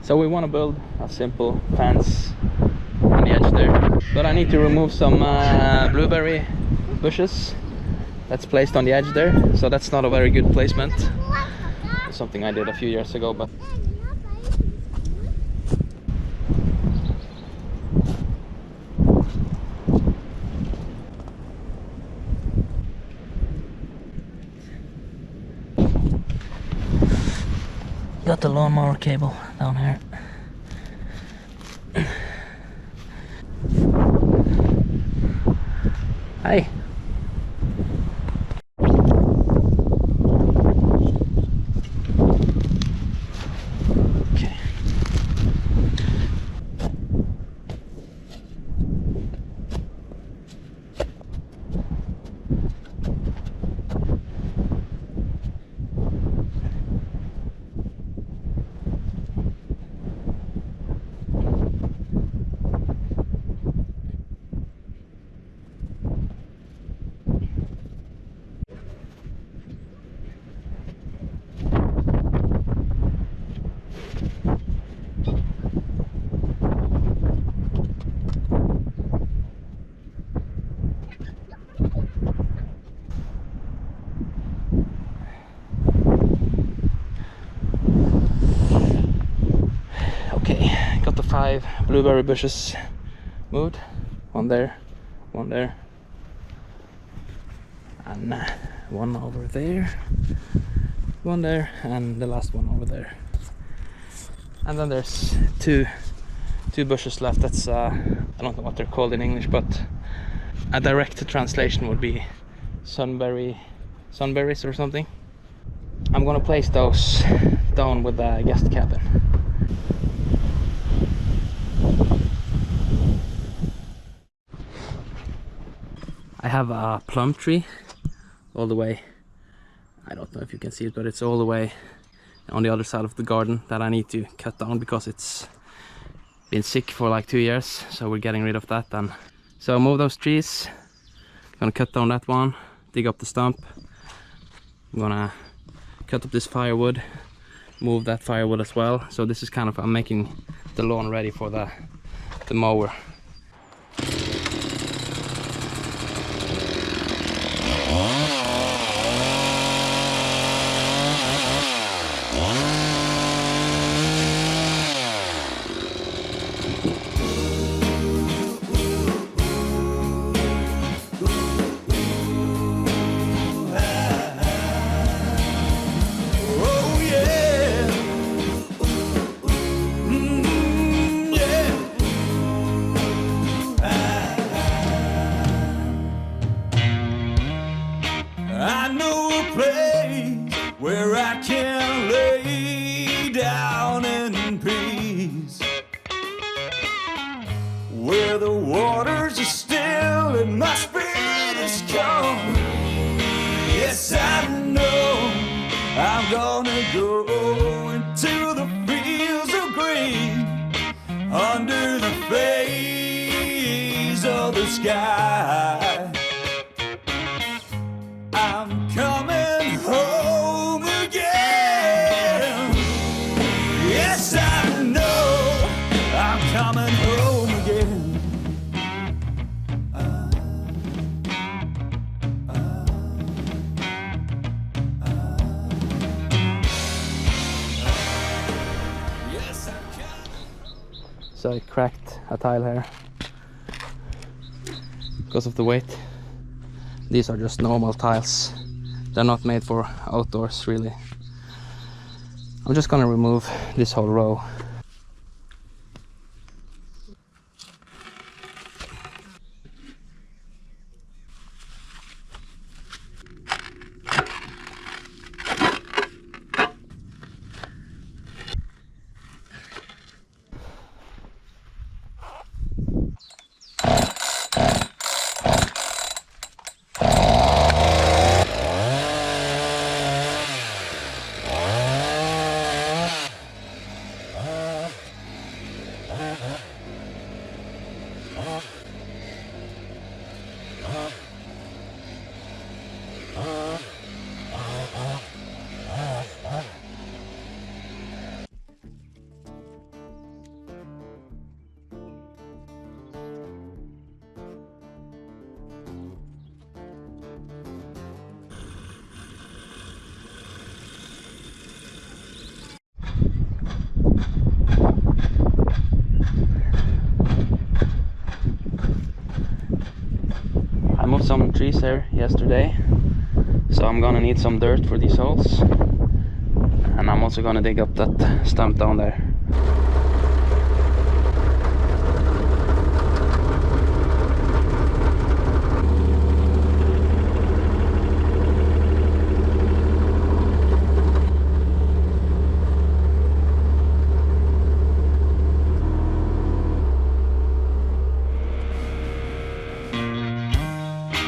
So we want to build a simple fence on the edge there, but I need to remove some blueberry bushes that's placed on the edge there, so that's not a very good placement. It's something I did a few years ago, but got the lawnmower cable down here. Hi. Okay. Got the 5 blueberry bushes moved. One there, and one over there, one there, and the last one over there. And then there's two bushes left. That's I don't know what they're called in English, but a direct translation would be sunberries or something. I'm gonna place those down with the guest cabin. I have a plum tree all the way, I don't know if you can see it, but it's all the way on the other side of the garden that I need to cut down because it's been sick for like 2 years, so we're getting rid of that. And so move those trees, gonna cut down that one, dig up the stump, I'm gonna cut up this firewood, move that firewood as well. So this is kind of, I'm making the lawn ready for the mower. I know a place where I can lay down in peace, where the waters are still and my spirit is calm. Yes, I know I'm gonna go into the fields of green, under the face of the sky. I'm coming home again. Yes, I know I'm coming home again. Yes, I'm coming. So I cracked a tile here because of the weight. These are just normal tiles. They're not made for outdoors, really. I'm just gonna remove this whole row. here yesterday, so I'm gonna need some dirt for these holes, and I'm also gonna dig up that stump down there.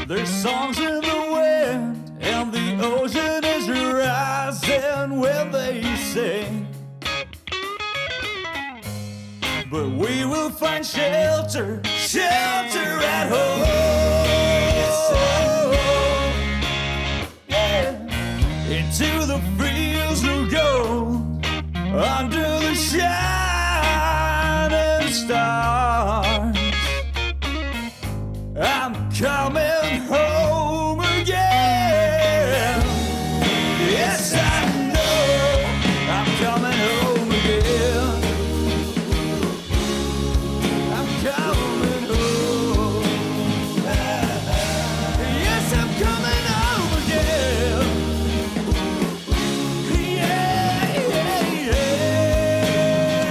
There's songs in the wind, and the ocean is rising when they sing. But we will find shelter, shelter at home. Yeah. Into the fields we'll go, under the shining stars. I'm coming home again. Yes, I know I'm coming home again. I'm coming home. Yes, I'm coming home again. Yeah, yeah, yeah.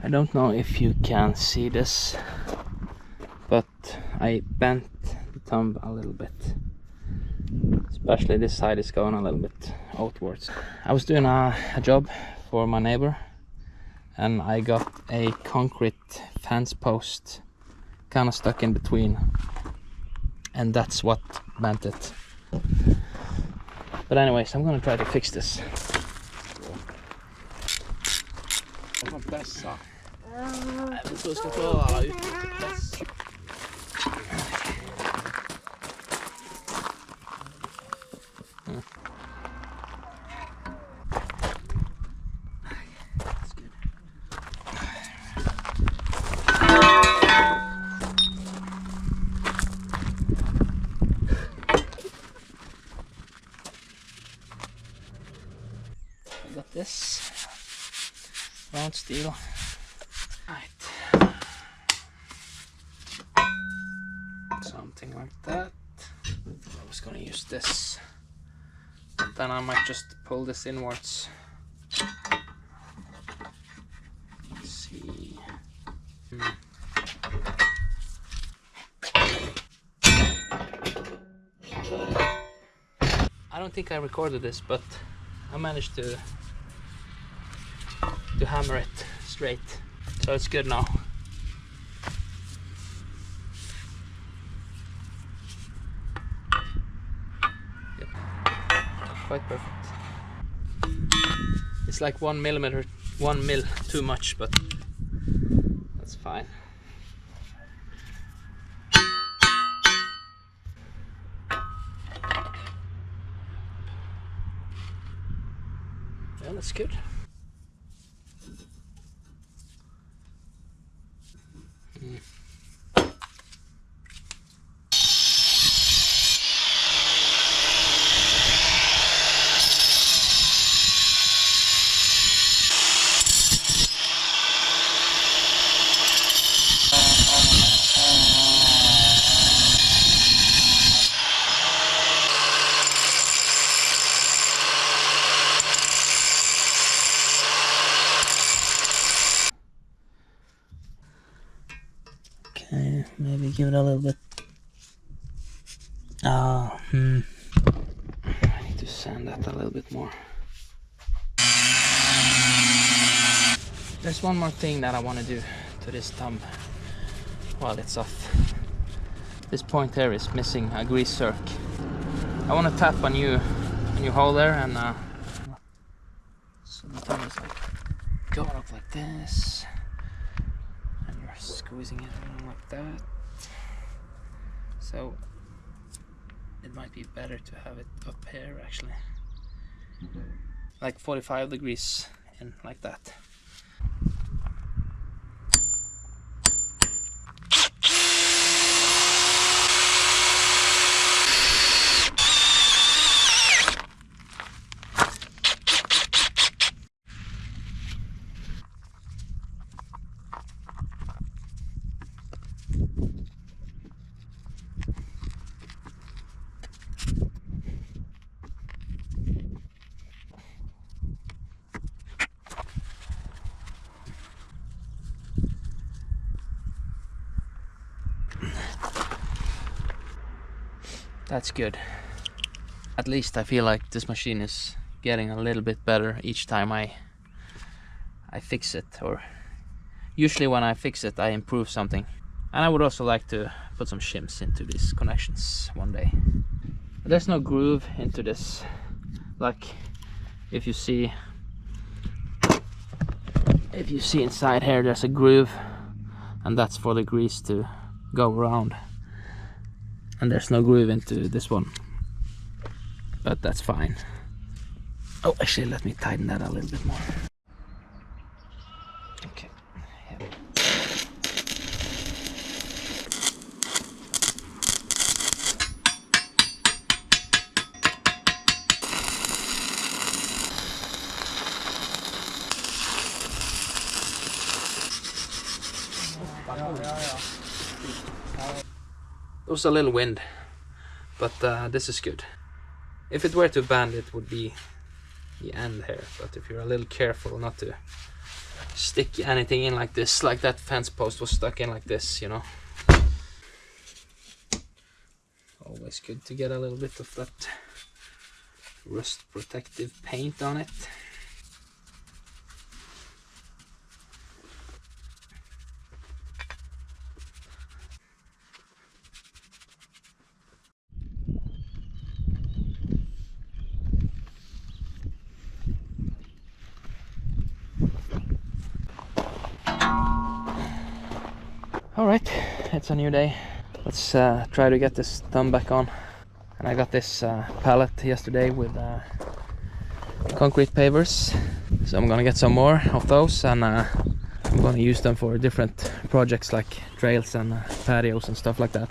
I don't know if you can see this, but I bent the thumb a little bit. Especially this side is going a little bit outwards. I was doing a job for my neighbor, and I got a concrete fence post kind of stuck in between, and that's what bent it. But anyways, I'm gonna try to fix this. Got this round steel. Right. Something like that. I was gonna use this, but then I might just pull this inwards. Let's see. I don't think I recorded this, but I managed to hammer it straight, so it's good now. Yep. Quite perfect. It's like 1 millimeter, 1 mil too much, but that's fine. Yeah, that's good. Okay, maybe give it a little bit. I need to sand that a little bit more. There's one more thing that I want to do to this thumb while it's off. This point here is missing a grease circ. I want to tap a new hole there, and so the thumb is like going up like this, and you're squeezing it around like that. So it might be better to have it up here actually, like 45 degrees in like that. That's good. At least I feel like this machine is getting a little bit better each time I fix it, or usually when I fix it I improve something. And I would also like to put some shims into these connections one day. But there's no groove into this. Like if you see inside here, there's a groove, and that's for the grease to go around. And there's no groove into this one, but that's fine. Oh, actually, let me tighten that a little bit more. Okay. Yeah. There was a little wind, but this is good. If it were to bend, it would be the end here, but if you're a little careful not to stick anything in like this, like that fence post was stuck in like this, you know. Always good to get a little bit of that rust protective paint on it. Alright, it's a new day. Let's try to get this thumb back on. And I got this pallet yesterday with concrete pavers. So I'm gonna get some more of those, and I'm gonna use them for different projects like trails and patios and stuff like that.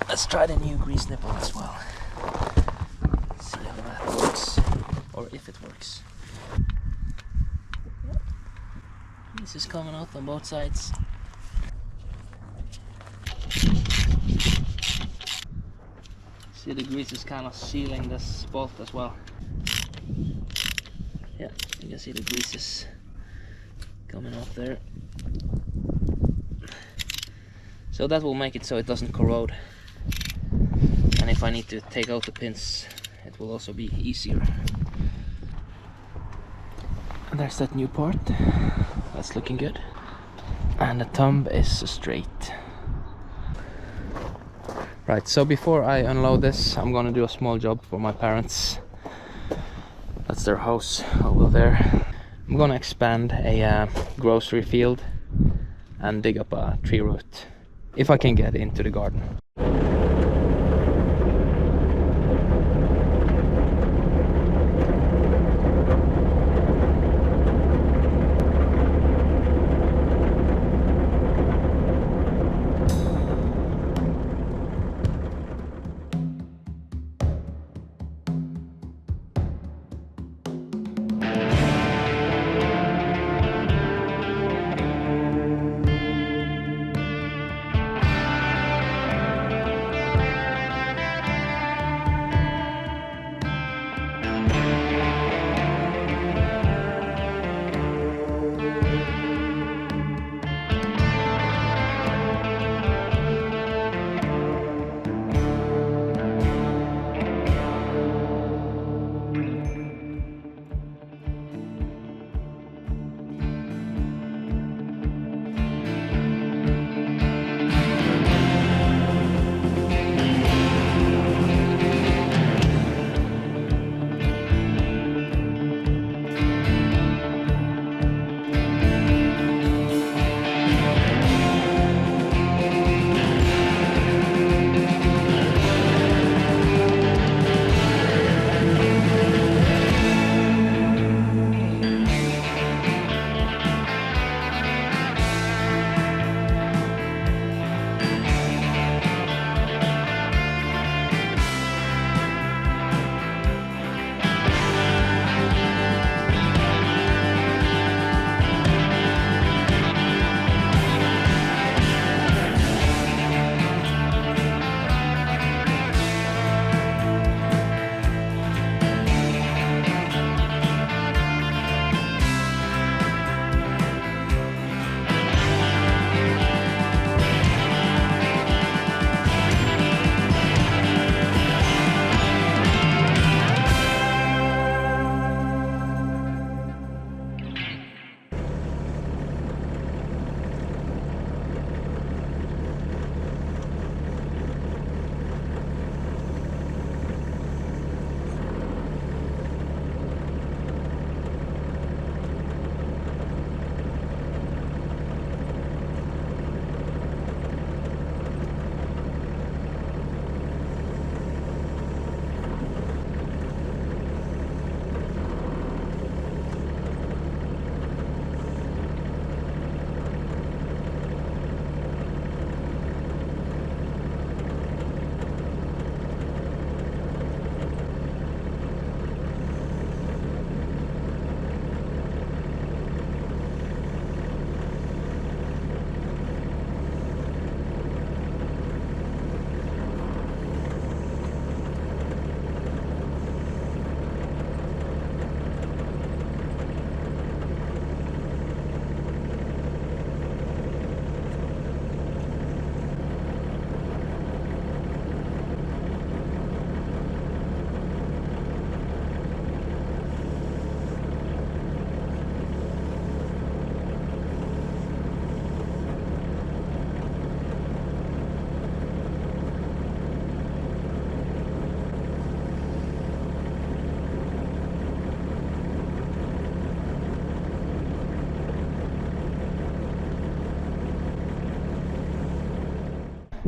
Let's try the new grease nipple as well. See how that works, or if it works. This is coming out on both sides. See, the grease is kind of sealing this bolt as well. Yeah, you can see the grease is coming off there. So that will make it so it doesn't corrode. And if I need to take out the pins, it will also be easier. And there's that new part. That's looking good. And the thumb is straight. Right, so before I unload this, I'm gonna do a small job for my parents. That's their house over there. I'm gonna expand a grocery field and dig up a tree root, if I can get into the garden.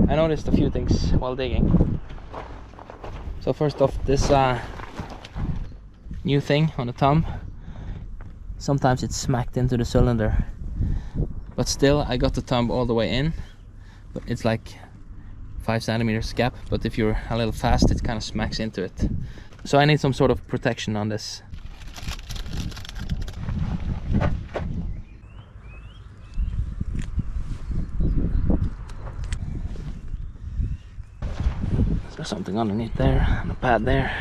I noticed a few things while digging. So first off, this new thing on the thumb, sometimes it's smacked into the cylinder, but still I got the thumb all the way in. But it's like 5 centimeters gap, but if you're a little fast it kind of smacks into it. So I need some sort of protection on this. There's something underneath there, and a pad there.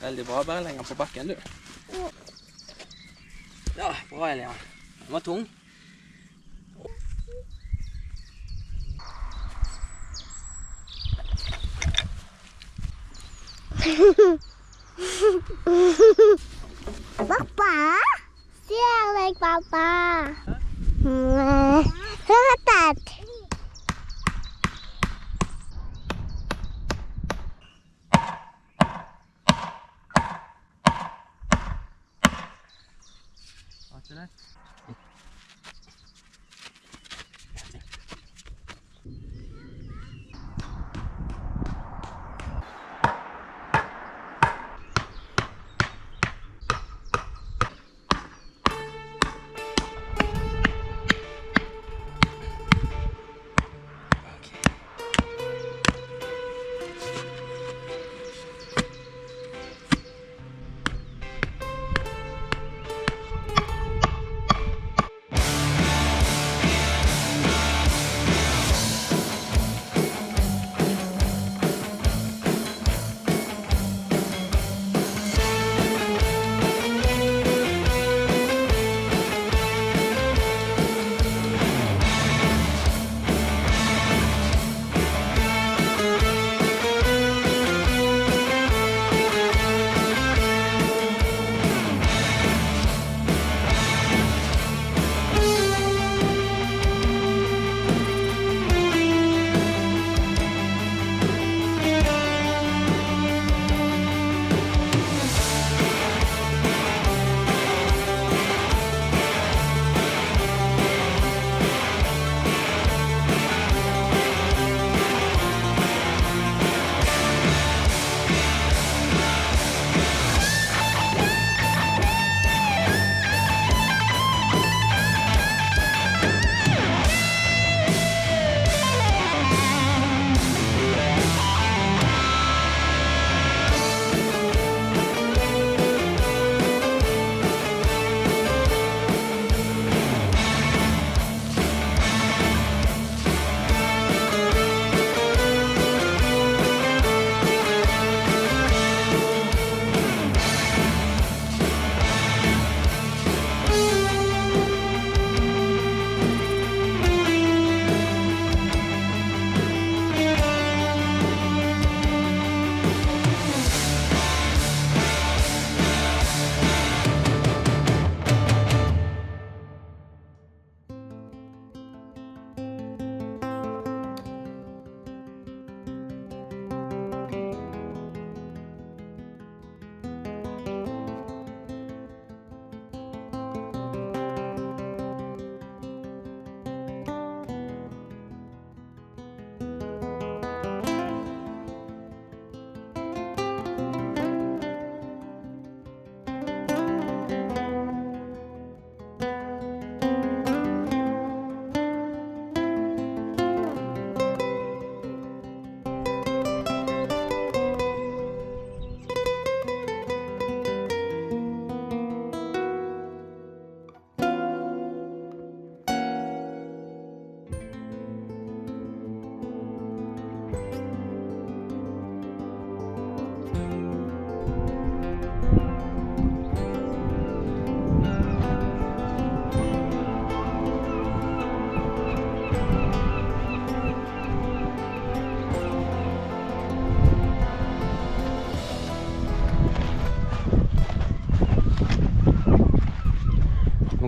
Veldig bra, bare legg den på bakken du. Ja, bra Elian. Den var tung. Papa? See, I like Papa. Look at that. After that.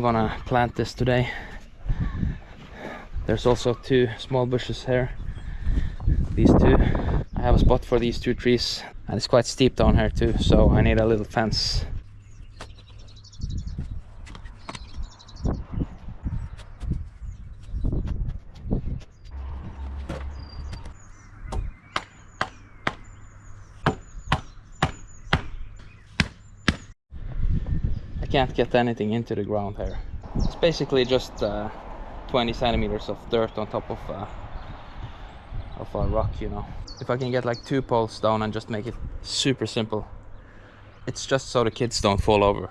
I'm gonna plant this today. There's also 2 small bushes here. These 2. I have a spot for these 2 trees, and it's quite steep down here too, so I need a little fence. I can't get anything into the ground here. It's basically just 20 centimeters of dirt on top of a rock, you know. If I can get like 2 poles down and just make it super simple, it's just so the kids don't fall over.